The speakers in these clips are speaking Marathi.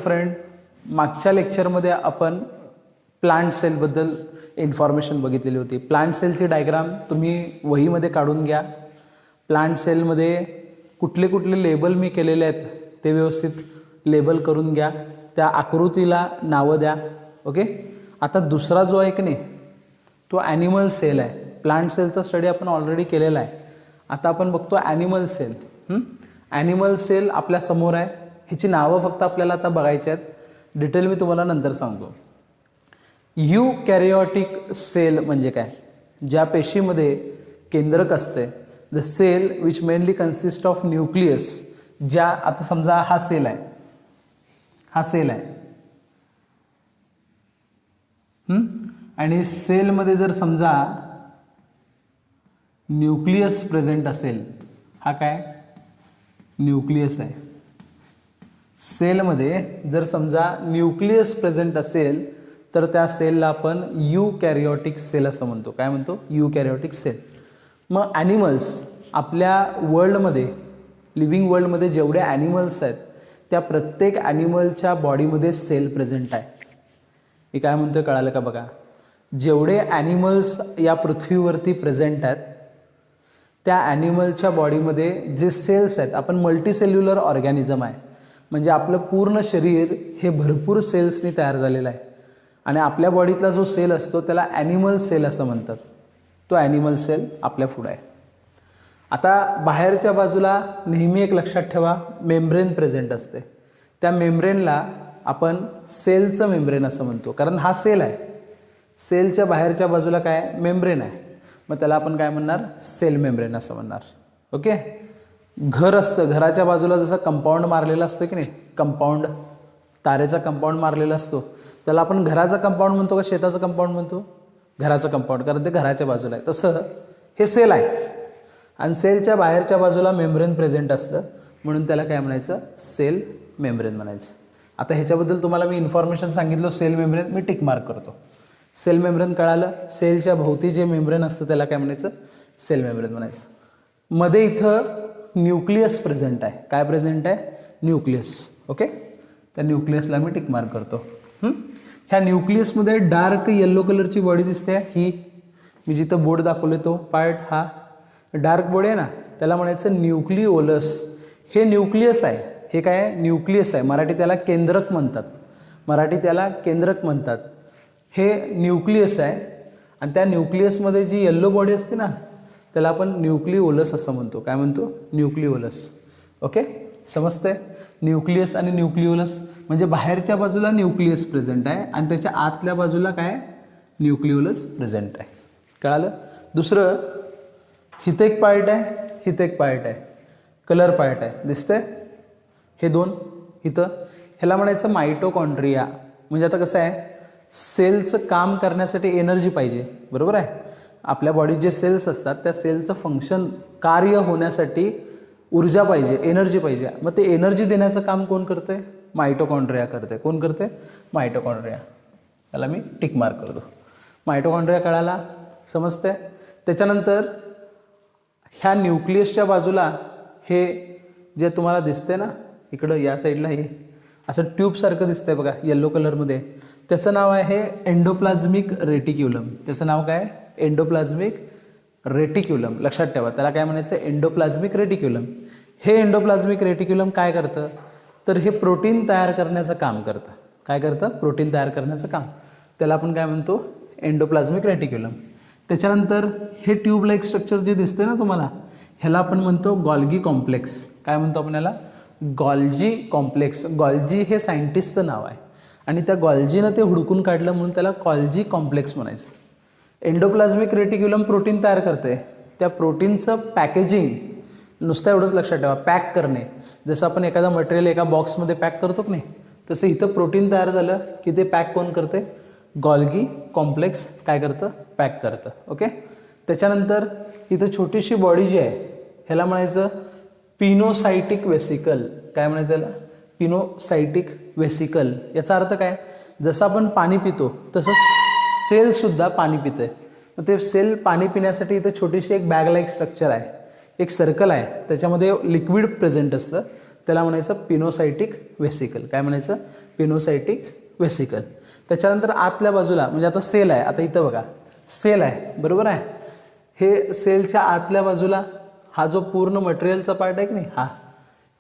फ्रेंड, मागच्या लेक्चरमध्ये आपण प्लांट सेलबद्दल इन्फॉर्मेशन बघितलेली होती. प्लांट सेलची डायग्राम तुम्ही वहीमध्ये काढून घ्या. प्लांट सेलमध्ये कुठले कुठले लेबल मी केलेले आहेत ते व्यवस्थित लेबल करून घ्या. त्या आकृतीला नावं द्या. ओके. आता दुसरा जो आहे की नाही तो ॲनिमल सेल आहे. प्लांट सेलचा स्टडी आपण ऑलरेडी केलेला आहे. आता आपण बघतो ॲनिमल सेल. ॲनिमल सेल आपल्या समोर आहे. ह्याची नावं फक्त आपल्याला आता बघायची आहेत. डिटेल मी तुम्हाला नंतर सांगतो. यूकॅरियोटिक सेल म्हणजे काय? ज्या पेशीमध्ये केंद्रक असते, the cell which mainly consist of nucleus. ज्या आता समजा हा सेल आहे, हा सेल आहे आणि सेलमध्ये जर समजा न्यूक्लियस प्रेझेंट असेल, हा काय न्यूक्लियस आहे. सेलमध्ये जर समजा न्यूक्लियस प्रेझेंट असेल तर त्या सेलला आपण यूकॅरियोटिक सेल असं म्हणतो. काय म्हणतो? यूकॅरियोटिक सेल. मग ॲनिमल्स, आपल्या वर्ल्डमध्ये, लिव्हिंग वर्ल्डमध्ये जेवढे ॲनिमल्स आहेत त्या प्रत्येक ॲनिमलच्या बॉडीमध्ये सेल प्रेझेंट आहे. मी काय म्हणतोय कळालं का बघा. जेवढे ॲनिमल्स या पृथ्वीवरती प्रेझेंट आहेत त्या ॲनिमलच्या बॉडीमध्ये जे सेल्स आहेत, आपण मल्टीसेल्युलर ऑर्गॅनिझम आहे, म्हणजे आपलं पूर्ण शरीर हे भरपूर सेल्सनी तयार झालेलं आहे. आणि आपल्या बॉडीतला जो सेल असतो त्याला ॲनिमल सेल असं म्हणतात. तो ॲनिमल सेल आपल्या पुढे आहे. आता बाहेरच्या बाजूला नेहमी एक लक्षात ठेवा, मेम्ब्रेन प्रेझेंट असते. त्या मेम्ब्रेनला आपण सेलचं मेम्ब्रेन असं म्हणतो, कारण हा सेल आहे. सेलच्या बाहेरच्या बाजूला काय? मेम्ब्रेन आहे. मग त्याला आपण काय म्हणणार? सेल मेम्ब्रेन असं म्हणणार. ओके. घर असतं, घराच्या बाजूला जसं कंपाऊंड मारलेला असतो की नाही, कंपाऊंड, तारेचा कंपाऊंड मारलेला असतो, त्याला आपण घराचा कंपाऊंड म्हणतो का शेताचं कंपाऊंड म्हणतो? घराचं कंपाऊंड, कारण ते घराच्या बाजूला आहे. तसं हे सेल आहे आणि सेलच्या बाहेरच्या बाजूला मेम्ब्रेन प्रेझेंट असतं, म्हणून त्याला काय म्हणायचं? सेल मेम्ब्रेन म्हणायचं. आता ह्याच्याबद्दल तुम्हाला मी इन्फॉर्मेशन सांगितलं. सेल मेम्ब्रेन मी टिक मार्क करतो. सेल मेम्ब्रेन कळालं. सेलच्या भोवती जे मेम्ब्रेन असतं त्याला काय म्हणायचं? सेल मेम्ब्रेन म्हणायचं. मध्ये इथं न्यूक्लियस प्रेझेंट आहे. काय प्रेझेंट आहे? न्यूक्लियस. ओके. त्या न्यूक्लियसला मी टिक मार्क करतो. ह्या न्यूक्लियसमध्ये डार्क येल्लो कलरची बॉडी दिसते. ही मी जिथं बोर्ड दाखवले तो पार्ट, हा डार्क बॉडी आहे ना, त्याला म्हणायचं न्यूक्लिओलस. हे न्यूक्लियस आहे. हे काय आहे? न्यूक्लियस आहे. मराठी त्याला केंद्रक म्हणतात. मराठी त्याला केंद्रक म्हणतात. हे न्यूक्लियस आहे आणि त्या न्यूक्लियसमध्ये जी येल्लो बॉडी असते ना त्याला आपण न्यूक्लिओलस असं म्हणतो. काय म्हणतो? न्यूक्लिओलस. ओके. समजतंय? न्यूक्लियस आणि न्यूक्लिओलस म्हणजे बाहेरच्या बाजूला न्यूक्लियस प्रेझेंट आहे आणि त्याच्या आतल्या बाजूला काय? न्यूक्लिओलस प्रेझेंट आहे. कळालं? दुसरं, हिथं एक पार्ट आहे, हिथं एक पार्ट आहे, कलर पार्ट आहे, दिसतंय? हे दोन इथं, ह्याला म्हणायचं मायटोकॉन्ड्रिया. म्हणजे आता कसं आहे, सेलचं काम करण्यासाठी एनर्जी पाहिजे, बरोबर आहे. आपल्या बॉडीत जे सेल्स असतात त्या सेलचं फंक्शन, कार्य होण्यासाठी ऊर्जा पाहिजे, एनर्जी पाहिजे. मग ते एनर्जी देण्याचं काम कोण करते? मायटोकॉन्ड्रिया करते. कोण करते? मायटोकॉन्ड्रिया. त्याला मी टिक मार्क करतो. मायटोकॉन्ड्रिया कळाला? समजते? त्याच्यानंतर ह्या न्यूक्लियसच्या बाजूला हे जे तुम्हाला दिसते ना इकडं या साईडला, हे असं ट्यूबसारखं दिसतंय बघा येल्लो कलरमध्ये, त्याचं नाव आहे एंडोप्लाझ्मिक रेटिक्युलम. त्याचं नाव काय? Endoplasmic reticulum. लक्षात ठेवा, त्याला काय म्हणायचं? Endoplasmic reticulum. हे एंडोप्लाझ्मिक रेटिक्युलम काय करतं? तर हे प्रोटीन तयार करण्याचं काम करतं. काय करतं? प्रोटीन तयार करण्याचं काम. त्याला आपण काय म्हणतो? Endoplasmic reticulum. त्याच्यानंतर हे ट्यूब लाईक स्ट्रक्चर जे दिसते ना तुम्हाला, ह्याला आपण म्हणतो गॉल्गी कॉम्प्लेक्स. काय म्हणतो आपण याला? Golgi complex. गॉल्जी हे सायंटिस्टचं नाव आहे आणि त्या गॉल्जीनं ते हुडकून काढलं म्हणून त्याला गॉल्जी कॉम्प्लेक्स म्हणायचं. एंडोप्लाझ्मिक रेटिक्युलम प्रोटीन तयार करते. त्या प्रोटीनचं पॅकेजिंग, नुसतं एवढंच लक्षात ठेवा, पॅक करणे. जसं आपण एखादा मटेरियल एका बॉक्समध्ये पॅक करतो की नाही, तसं इथं प्रोटीन तयार झालं की ते पॅक कोण करते? गॉल्गी कॉम्प्लेक्स काय करतं? पॅक करतं. ओके. त्याच्यानंतर इथं छोटीशी बॉडी जी आहे ह्याला म्हणायचं पिनोसायटिक वेसिकल. काय म्हणायचं याला? पिनोसायटिक वेसिकल. याचा अर्थ काय? जसं आपण पाणी पितो तसंच सेलसुद्धा पाणी पितं आहे. मग ते सेल पाणी पिण्यासाठी इथं छोटीशी एक बॅग लाईक स्ट्रक्चर आहे, एक सर्कल आहे, त्याच्यामध्ये लिक्विड प्रेझेंट असतं. त्याला म्हणायचं पिनोसायटिक व्हेसिकल. काय म्हणायचं? पिनोसायटिक व्हेसिकल. त्याच्यानंतर आतल्या बाजूला म्हणजे आता सेल आहे, आता इथं बघा सेल आहे, बरोबर आहे. हे सेलच्या आतल्या बाजूला हा जो पूर्ण मटेरियलचा पार्ट आहे की नाही, हा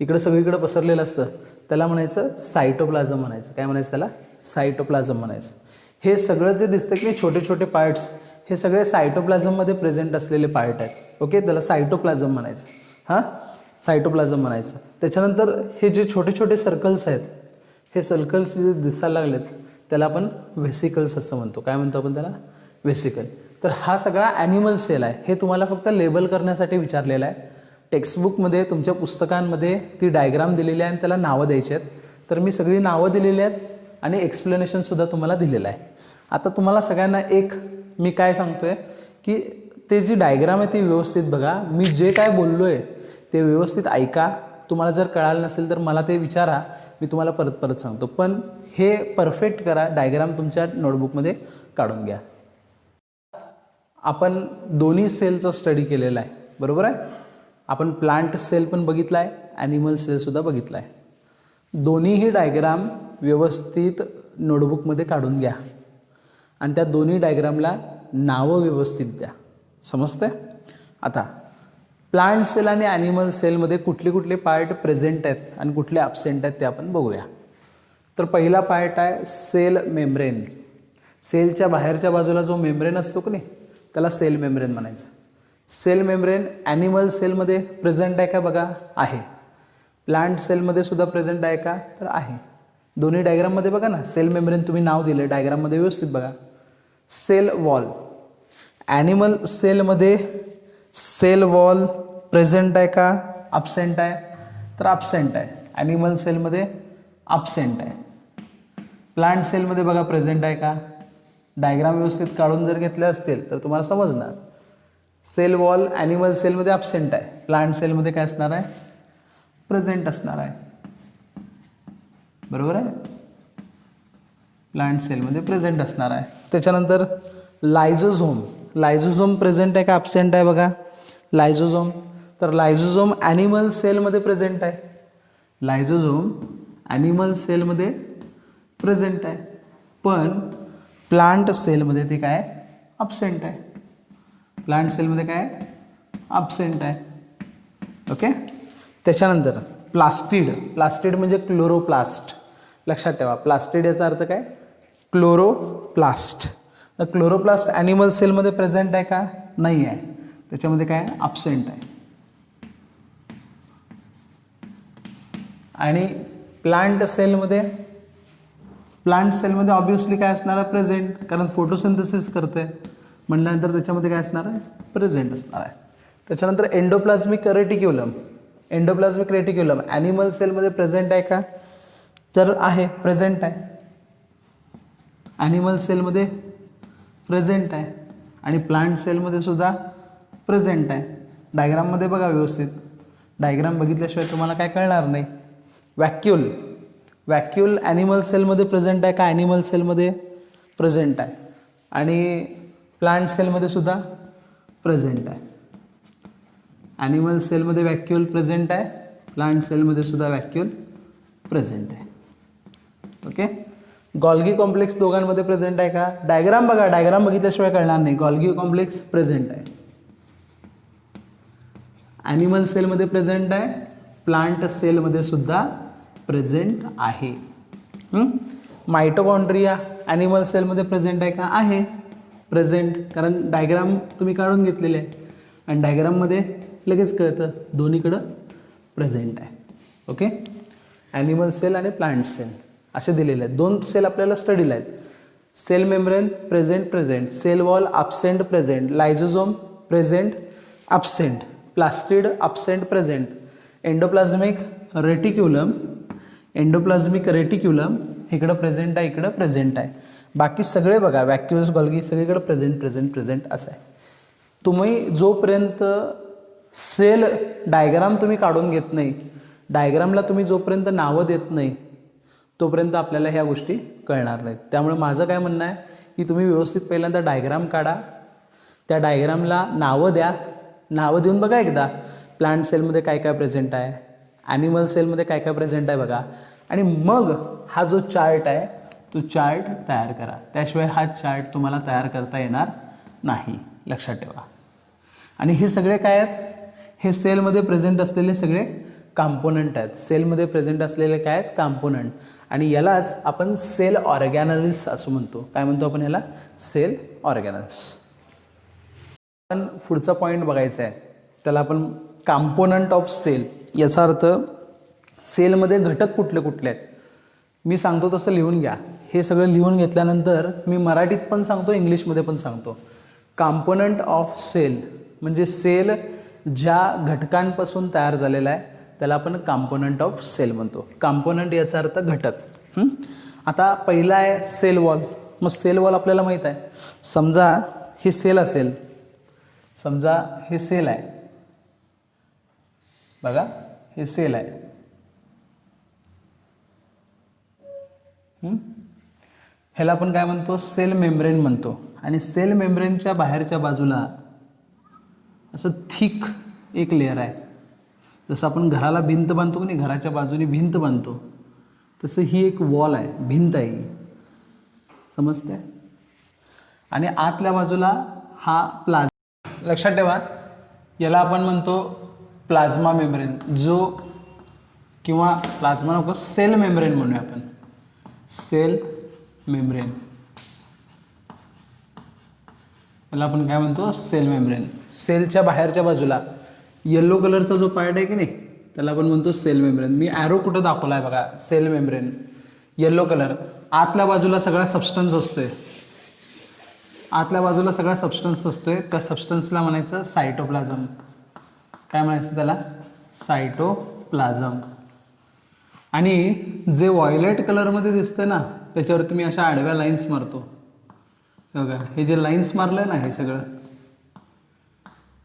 इकडं सगळीकडे पसरलेलं असतं, त्याला म्हणायचं सायटोप्लाझम म्हणायचं. काय म्हणायचं? त्याला सायटोप्लाझम म्हणायचं. हे सगळं जे दिसतं की नाही छोटे छोटे पार्ट्स, हे सगळे सायटोप्लाझममध्ये प्रेझेंट असलेले पार्ट आहेत. ओके, त्याला सायटोप्लाझम म्हणायचं. हां, सायटोप्लाझम म्हणायचं. त्याच्यानंतर हे जे छोटे छोटे सर्कल्स आहेत, हे सर्कल्स जे दिसायला लागलेत त्याला आपण व्हेसिकल्स असं म्हणतो. काय म्हणतो आपण त्याला? व्हेसिकल. तर हा सगळा ॲनिमल सेल आहे. हे तुम्हाला फक्त लेबल करण्यासाठी विचारलेलं आहे. टेक्स्टबुकमध्ये तुमच्या पुस्तकांमध्ये ती डायग्राम दिलेली आहे आणि त्याला नावं द्यायची आहेत. तर मी सगळी नावं दिलेली आहेत आणि एक्सप्लेनेशनसुद्धा तुम्हाला दिलेलं आहे. आता तुम्हाला सगळ्यांना एक मी काय सांगतो आहे की ते जी डायग्राम आहे ती व्यवस्थित बघा. मी जे काय बोललो आहे ते व्यवस्थित ऐका. तुम्हाला जर कळालं नसेल तर मला ते विचारा, मी तुम्हाला परत परत सांगतो. पण हे परफेक्ट करा, डायग्राम तुमच्या नोटबुकमध्ये काढून घ्या. आपण दोन्ही सेलचा स्टडी केलेला आहे, बरोबर आहे. आपण प्लांट सेल पण बघितला आहे, ॲनिमल सेलसुद्धा बघितला आहे. दोन्हीही डायग्राम व्यवस्थित नोटबुकमध्ये काढून घ्या आणि त्या दोन्ही डायग्रामला नावं व्यवस्थित द्या. समजतंय? आता प्लांट सेल आणि ॲनिमल सेलमध्ये कुठले कुठले पार्ट प्रेझेंट आहेत आणि कुठले ॲब्सेंट आहेत ते आपण बघूया. तर पहिला पार्ट आहे सेल मेम्ब्रेन. सेलच्या बाहेरच्या बाजूला जो मेम्ब्रेन असतो की नाही त्याला सेल मेम्ब्रेन म्हणायचं. सेल मेम्ब्रेन ॲनिमल सेलमध्ये प्रेझेंट आहे का? बघा, आहे. प्लांट सेलमध्ये सुद्धा प्रेझेंट आहे का? तर आहे. दोन्ही डायग्राममध्ये बघा ना, सेल मेम्ब्रेन तुम्ही नाव दिलं, डायग्राममध्ये व्यवस्थित बघा. सेल वॉल, ॲनिमल सेलमध्ये सेल वॉल प्रेझेंट आहे का? ॲब्सेंट आहे? तर ॲब्सेंट आहे. ॲनिमल सेलमध्ये ॲब्सेंट आहे. प्लांट सेलमध्ये बघा प्रेझेंट आहे का? डायग्राम व्यवस्थित काढून जर घेतले असतील तर तुम्हाला समजणार. सेल वॉल ॲनिमल सेलमध्ये ॲब्सेंट आहे, प्लांट सेलमध्ये काय असणार आहे? प्रेझेंट असणार आहे, बरोबर आहे. प्लांट सेलमध्ये प्रेझेंट असणार आहे. त्याच्यानंतर लायझोझोम, लायझोझोम प्रेझेंट आहे का ॲब्सेंट आहे? बघा लायझोझोम, तर लायझोझोम ॲनिमल सेलमध्ये प्रेझेंट आहे. लायझोझोम ॲनिमल सेलमध्ये प्रेझेंट आहे, पण प्लांट सेलमध्ये ते काय? ॲब्सेंट आहे. प्लांट सेलमध्ये काय? ॲब्सेंट आहे. ओके. त्याच्यानंतर प्लास्टिड, प्लास्टिड म्हणजे क्लोरोप्लास्ट. लक्षात ठेवा, प्लास्टिड याचा अर्थ काय? क्लोरोप्लास्ट. तर क्लोरोप्लास्ट ॲनिमल सेलमध्ये प्रेझेंट आहे का? नाही आहे, त्याच्यामध्ये काय? ॲब्सेंट आहे. आणि प्लांट सेलमध्ये, प्लांट सेलमध्ये ऑब्विसली काय असणार आहे? प्रेझेंट, कारण फोटोसिंथेसिस करते म्हटल्यानंतर त्याच्यामध्ये काय असणार आहे? प्रेझेंट असणार आहे. त्याच्यानंतर endoplasmic reticulum, endoplasmic reticulum animal सेलमध्ये प्रेझेंट आहे का? तर आहे, प्रेझेंट आहे. ॲनिमल सेलमध्ये प्रेझेंट आहे आणि प्लांट सेलमध्ये सुद्धा प्रेझेंट आहे. डायग्राममध्ये बघा व्यवस्थित, डायग्राम बघितल्याशिवाय तुम्हाला काय कळणार नाही. व्हॅक्यूल, व्हॅक्यूल ॲनिमल सेलमध्ये प्रेझेंट आहे का? ॲनिमल सेलमध्ये प्रेझेंट आहे आणि प्लांट सेलमध्ये सुद्धा प्रेझेंट आहे. ॲनिमल सेलमध्ये व्हॅक्यूल प्रेझेंट आहे, प्लांट सेलमध्ये सुद्धा व्हॅक्यूल प्रेझेंट आहे. ओके. गॉल्गी कॉम्प्लेक्स दोघांमध्ये प्रेझेंट आहे का? डायग्राम बघा, डायग्राम बघितल्याशिवाय कळणार नाही. गॉल्गी कॉम्प्लेक्स प्रेझेंट आहे, ॲनिमल सेलमध्ये प्रेझेंट आहे, प्लांट सेलमध्ये सुद्धा प्रेझेंट आहे. मायटोकॉन्ड्रिया ॲनिमल सेलमध्ये प्रेझेंट आहे का? आहे, प्रेझेंट, कारण डायग्राम तुम्ही काढून घेतलेले आहे आणि डायग्राममध्ये लगेच कळतं दोन्हीकडं प्रेझेंट आहे. ओके. ॲनिमल सेल आणि प्लांट सेल असे दिलेले आहेत. दोन सेल आपल्याला स्टडीला आहेत. Cell membrane present present, cell wall absent present, lysosome present absent, plastid absent present, endoplasmic reticulum, endoplasmic reticulum इकडं प्रेझेंट आहे, इकडं प्रेझेंट आहे. बाकी सगळे बघा व्हॅक्युल्स गॉल्गी सगळीकडे प्रेझेंट प्रेझेंट प्रेझेंट असं आहे. तुम्ही जोपर्यंत सेल डायग्राम तुम्ही काढून घेत नाही, डायग्रामला तुम्ही जोपर्यंत नावं देत नाही तोपर्यंत आपल्याला ह्या गोष्टी कळणार नाहीत. त्यामुळे माझं काय म्हणणं आहे की तुम्ही व्यवस्थित पहिल्यांदा डायग्राम काढा, त्या डायग्रामला नावं द्या, नावं देऊन बघा एकदा प्लांट सेलमध्ये काय काय प्रेझेंट आहे, ॲनिमल सेलमध्ये काय काय प्रेझेंट आहे बघा, आणि मग हा जो चार्ट आहे तो चार्ट तयार करा. त्याशिवाय हा चार्ट तुम्हाला तयार करता येणार नाही, लक्षात ठेवा. आणि हे सगळे काय आहेत, हे सेलमध्ये प्रेझेंट असलेले सगळे कॉम्पोनंट आहेत. सेलमध्ये प्रेझेंट असलेले काय आहेत, कॉम्पोनंट. आणि यालाच आपण सेल ऑर्गॅनल्स असं म्हणतो. काय म्हणतो आपण याला, सेल ऑर्गॅनल्स. पण पुढचा पॉईंट बघायचा आहे, त्याला आपण कॉम्पोनंट ऑफ सेल. याचा अर्थ सेलमध्ये घटक कुठले कुठले आहेत मी सांगतो तसं लिहून घ्या. हे सगळं लिहून घेतल्यानंतर मी मराठीत पण सांगतो, इंग्लिशमध्ये पण सांगतो. कॉम्पोनंट ऑफ सेल म्हणजे सेल ज्या घटकांपासून तयार झालेला आहे त्याला आपण कॉम्पोनंट ऑफ सेल म्हणतो. कॉम्पोनंट याचा अर्थ घटक. आता पहिला आहे सेल वॉल. मग सेल वॉल आपल्याला माहीत आहे. समजा हे सेल असेल, समजा हे सेल आहे बघा, हे सेल आहे. ह्याला आपण काय म्हणतो, सेल मेम्ब्रेन म्हणतो. आणि सेल मेम्ब्रेनच्या बाहेरच्या बाजूला असं थिक एक लेअर आहे. जसं आपण घराला भिंत बांधतो की नाही, घराच्या बाजूने भिंत बांधतो, तसं ही एक वॉल आहे, भिंत आहे ही, समजते. आणि आतल्या बाजूला हा प्लाझ्मा. लक्षात ठेवा, याला आपण म्हणतो प्लाझ्मा मेम्ब्रेन, जो किंवा प्लाझ्मा नको, सेल मेम्ब्रेन म्हणूया आपण, सेल मेम्ब्रेन. याला आपण काय म्हणतो, सेल मेम्ब्रेन. सेलच्या बाहेरच्या बाजूला येलो कलरचा जो पार्ट आहे की नाही त्याला आपण म्हणतो सेल मेम्ब्रेन. मी ॲरो कुठं दाखवला आहे बघा, सेल मेम्ब्रेन येलो कलर. आतल्या बाजूला सगळा सबस्टन्स असतोय, आतल्या बाजूला सगळा सबस्टन्स असतोय. त्या सबस्टन्सला म्हणायचं सायटोप्लाझम. काय म्हणायचं त्याला, सायटोप्लाझम. आणि जे व्हायलेट कलरमध्ये दिसतं ना त्याच्यावरती मी अशा आडव्या लाईन्स मारतो बघा. हे जे लाईन्स मारलं ना हे सगळं,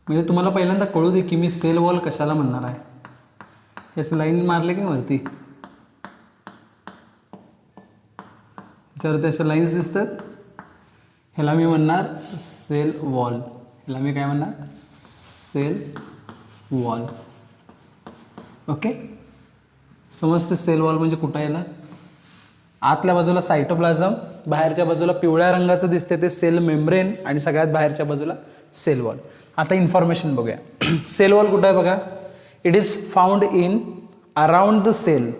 म्हणजे तुम्हाला पहिल्यांदा कळू दे की मी सेल वॉल कशाला म्हणणार आहे. हे असं लाईन मारले की वरती त्याच्यावरती अशा लाईन्स दिसतात, ह्याला मी म्हणणार सेल वॉल. ह्याला मी काय म्हणणार, सेल वॉल. ओके, समजते सेल वॉल म्हणजे कुठं आहे ना. आतल्या बाजूला सायटोप्लाझम, बाहेरच्या बाजूला पिवळ्या रंगाचं दिसते ते सेल मेम्ब्रेन, आणि सगळ्यात बाहेरच्या बाजूला सेल वॉल. आता इन्फॉर्मेशन बघूया. सेल वॉल कुठं आहे बघा, it is found in around the cell.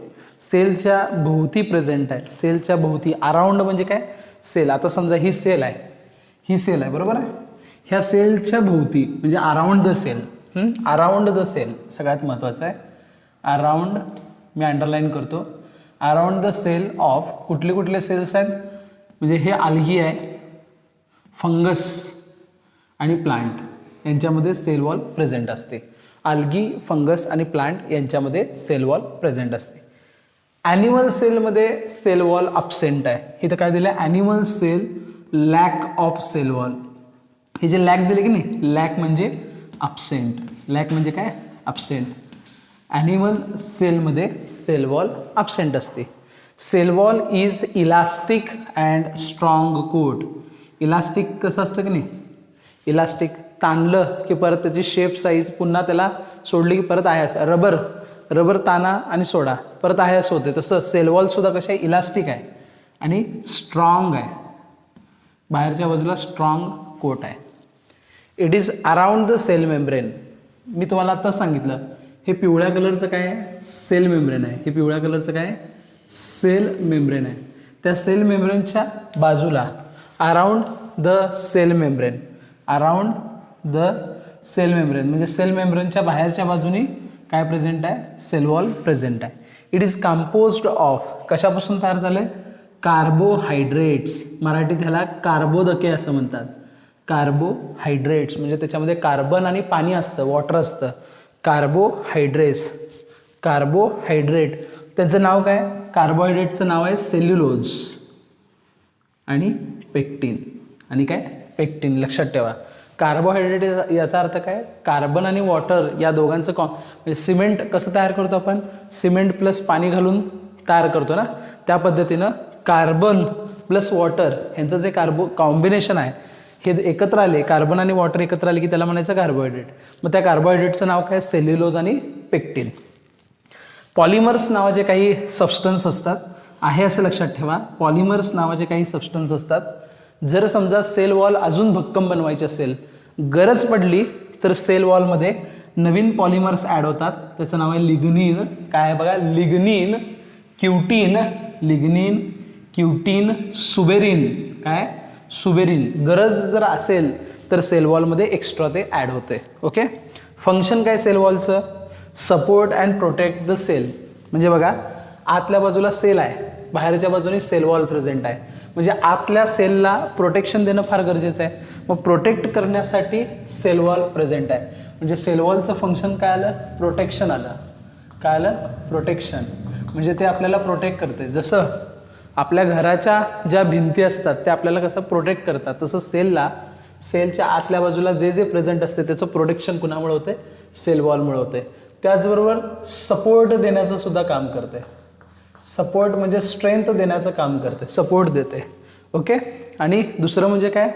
सेलच्या भोवती प्रेझेंट आहे, सेलच्या भोवती. अराउंड म्हणजे काय, सेल. आता समजा ही सेल आहे, ही सेल आहे बरोबर आहे. ह्या सेलच्या भोवती म्हणजे around the cell. Around the cell सगळ्यात महत्त्वाचं आहे. अराउंड, मी अंडरलाईन करतो, अराउंड द सेल ऑफ कुठले कुठले सेल्स आहेत, म्हणजे हे आल्गी आहे, फंगस आणि प्लांट यांच्यामध्ये सेल वॉल प्रेझेंट असते. आल्गी, फंगस आणि प्लांट यांच्यामध्ये सेल वॉल प्रेझेंट असते. ॲनिमल सेलमध्ये सेल वॉल अब्सेंट आहे. इथं काय दिलं आहे, animal cell lack of cell wall. हे जे लॅक दिले की नाही, लॅक म्हणजे अब्सेंट, लॅक म्हणजे काय, अब्सेंट. ॲनिमल सेलमध्ये सेल वॉल अब्सेंट असते. Cell wall is elastic and strong coat. Elastic कसं असतं की नाही, इलास्टिक ताणलं की परत त्याची शेप साईज पुन्हा त्याला सोडली की परत आहे असं. रबर, रबर ताना आणि सोडा परत आहे असं होते. तसं सेल वॉलसुद्धा कशा आहे, इलास्टिक आहे आणि स्ट्रॉंग आहे, बाहेरच्या बाजूला स्ट्रॉंग कोट आहे. It is around the cell membrane. मी तुम्हाला आत्ताच सांगितलं, हे पिवळ्या कलरचं काय आहे, सेल मेम्ब्रेन आहे. हे पिवळ्या कलरचं काय आहे, सेल मेम्ब्रेन आहे. त्या सेल मेम्ब्रेनच्या बाजूला around the cell membrane, around the cell membrane म्हणजे सेल मेम्ब्रेनच्या बाहेरच्या बाजूनी काय प्रेझेंट आहे, सेल वॉल प्रेझेंट आहे. इट इज कंपोज्ड ऑफ, कशापासून तयार झाले, कार्बोहायड्रेट्स. मराठीत ह्याला कार्बोदके असं म्हणतात. कार्बोहायड्रेट्स म्हणजे त्याच्यामध्ये कार्बन आणि पाणी असतं, वॉटर असतं. कार्बोहायड्रेट्स, कार्बोहायड्रेट त्यांचं नाव काय, कार्बोहायड्रेटचं नाव आहे सेल्युलोज आणि पेक्टिन. आणि काय, पेक्टिन. लक्षात ठेवा, कार्बोहायड्रेट याचा अर्थ काय, कार्बन आणि वॉटर या दोघांचं म्हणजे सिमेंट कसं तयार करतो आपण, सिमेंट प्लस पाणी घालून तयार करतो ना, त्या पद्धतीनं कार्बन प्लस वॉटर यांचं जे कॉम्बिनेशन आहे हे एकत्र आले, कार्बन आणि वॉटर एकत्र आले की त्याला म्हणायचं कार्बोहायड्रेट. मग त्या कार्बोहायड्रेटचं नाव काय, सेल्युलोज आणि पेक्टिन. पॉलिमर्स नावाचे काही सबस्टन्स असतात, आहे असं लक्षात ठेवा. पॉलिमर्स नावाचे काही सबस्टन्स असतात. जर समजा सेल वॉल अजून भक्कम बनवायची असेल, गरज पडली तर सेल वॉलमध्ये नवीन पॉलिमर्स ॲड होतात. त्याचं नाव आहे लिग्निन. काय आहे बघा, लिग्निन, क्युटीन, सुबेरिन. काय, सुबेरिन. गरज जर असेल तर सेल वॉलमध्ये एक्स्ट्रा ते ॲड होते. ओके. फंक्शन काय सेल वॉलचं, support and protect the cell. म्हणजे बघा, आतल्या बाजूला सेल आहे, बाहेरच्या बाजूने सेल वॉल प्रेझेंट आहे. म्हणजे आतल्या सेलला प्रोटेक्शन देणं फार गरजेचं आहे. मग प्रोटेक्ट करण्यासाठी सेल वॉल प्रेझेंट आहे. म्हणजे सेल वॉलचं फंक्शन काय आलं, प्रोटेक्शन आलं. काय आलं, प्रोटेक्शन. म्हणजे ते आपल्याला प्रोटेक्ट करते. जसं आपल्या घराच्या ज्या भिंती असतात त्या आपल्याला कसं प्रोटेक्ट करतात, तसं सेलच्या आतल्या बाजूला जे जे प्रेझेंट असते त्याचं प्रोटेक्शन कुणामुळे होते, सेल वॉलमुळे होते. त्याचबरोबर सपोर्ट देण्याचं सुद्धा काम करते. सपोर्ट म्हणजे स्ट्रेंथ देण्याचं काम करते, सपोर्ट देते. ओके. आणि दुसरं म्हणजे काय,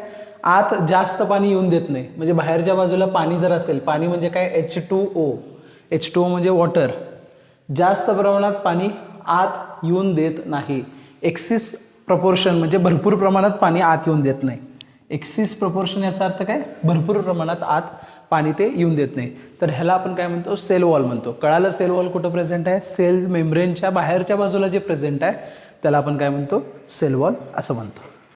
आत जास्त पाणी येऊन देत नाही. म्हणजे बाहेरच्या बाजूला पाणी जर असेल, पाणी म्हणजे काय, H2O म्हणजे वॉटर. जास्त प्रमाणात पाणी आत येऊन देत नाही. एक्सिस प्रपोर्शन म्हणजे भरपूर प्रमाणात पाणी आत येऊन देत नाही. एक्सिस प्रपोर्शन याचा अर्थ काय, भरपूर प्रमाणात आत पाणी ते येऊन देत नाही. तर ह्याला आपण काय म्हणतो, सेल वॉल म्हणतो. कळालं सेल वॉल कुठं प्रेझेंट आहे, सेल मेम्ब्रेनच्या बाहेरच्या बाजूला जे प्रेझेंट आहे त्याला आपण काय म्हणतो, सेल वॉल असं म्हणतो.